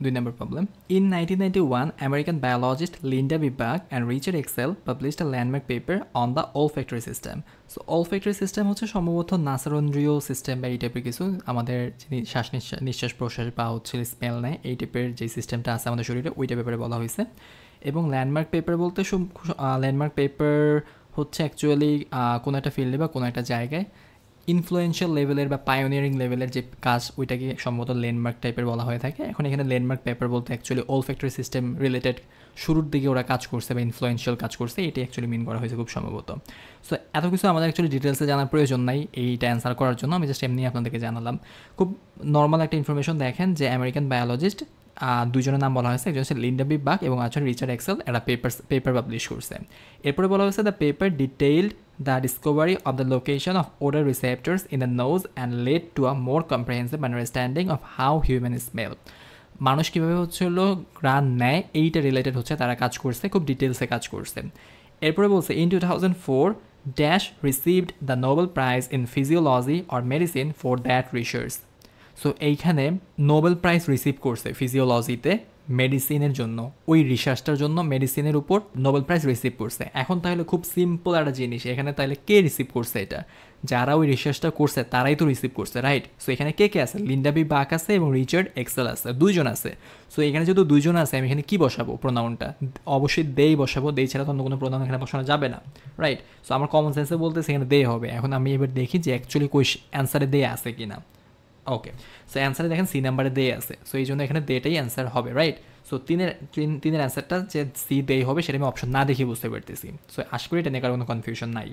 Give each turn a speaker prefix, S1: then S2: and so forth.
S1: 2 number problem. In 1991, American biologist Linda B. Buck and Richard Excel published a landmark paper on the olfactory system. So olfactory system হচ্ছে সম্ভবত নাসারন্দ্রীয় system বা এই টাইপের কিছু, আমাদের যিনি শ্বাস নিঃশ্বাস প্রশ্বাস বা হচ্ছে স্মেল নেয় এই টাইপের যে সিস্টেমটা আছে আমাদের শরীরে ওইটা ব্যাপারে বলা হয়েছে। এবং ল্যান্ডমার্ক পেপার বলতে ল্যান্ডমার্ক পেপার হচ্ছে অ্যাকচুয়ালি কোনো একটা ফিল্ডে বা কোনো একটা জায়গায় ইনফ্লুয়েন্সিয়াল লেভেলের বা পায়োনিয়ারিং লেভেলের যে কাজ ওইটাকে সম্ভবত ল্যান্ডমার্ক টাইপের বলা হয়ে থাকে। এখন এখানে ল্যান্ডমার্ক পেপার বলতে অ্যাকচুয়ালি olfactory সিস্টেম রিলেটেড শুরুর দিকে ওরা কাজ করছে বা ইনফ্লুয়েন্সিয়াল কাজ করছে, এটাই অ্যাকচুয়ালি মিন করা হয়েছে খুব সম্ভবত। সো এত কিছু আমাদের অ্যাকচুয়ালি ডিটেলসে জানার প্রয়োজন নাই এইটা অ্যান্সার করার জন্য, আমি জাস্ট এমনি আপনাদেরকে জানালাম। খুব নর্মাল একটা ইনফরমেশন দেখেন যে আমেরিকান বায়োলজিস্ট দুজনের নাম বলা হয়েছে, একজন হচ্ছে লিন্ডা বি বাক এবং একজন রিচার্ড এক্সেল, এরা পেপার পাবলিশ করছে। এরপরে বলা হয়েছে the paper detailed the discovery of the location of odor receptors in the nose and led to a more comprehensive understanding of how humans smell. মানুষ কীভাবে হচ্ছে হলো ঘ্রাণ নেয় এইটা রিলেটেড হচ্ছে তারা কাজ করছে, খুব ডিটেলসে কাজ করছে। এরপরে বলছে in 2004 dash received the Nobel prize in physiology or medicine for that research. So এইখানে নোবেল প্রাইজ রিসিভ করছে ফিজিওলজিতে মেডিসিনের জন্য, ওই রিসার্চটার জন্য মেডিসিনের উপর নোবেল প্রাইজ রিসিভ করছে। এখন তাহলে খুব সিম্পল একটা জিনিস, এখানে তাহলে কে রিসিভ করছে? এটা যারা ওই রিসার্চটা করছে তারাই তো রিসিভ করছে, রাইট? সো এখানে কে কে আছে? লিন্ডা বি বাক আছে এবং রিচার্ড এক্সেল আছে, দুইজন আছে। সো এখানে যেহেতু দুইজন আছে আমি এখানে কী বসাবো? প্রোনাউনটা অবশ্যই দেই বসাবো, দেই ছাড়া তো অন্য কোনো প্রোনাউন এখানে বসানো যাবে না, রাইট? সো আমার কমন সেন্সে বলতেছে এখানে দে হবে। এখন আমি এবার দেখি যে অ্যাকচুয়ালি অ্যান্সারে দে আছে কি না। ওকে, সো অ্যান্সারে দেখেন সি নাম্বারে দে আছে, সো এই জন্য এখানে দেটাই অ্যান্সার হবে, রাইট? সো তিনের অ্যান্সারটা যে সি দেই হবে সেটা আমি অপশন না দেখে বুঝতে পারতেছি। সো আশা করি এটা নিয়ে কারো কোনো কনফিউশন নাই।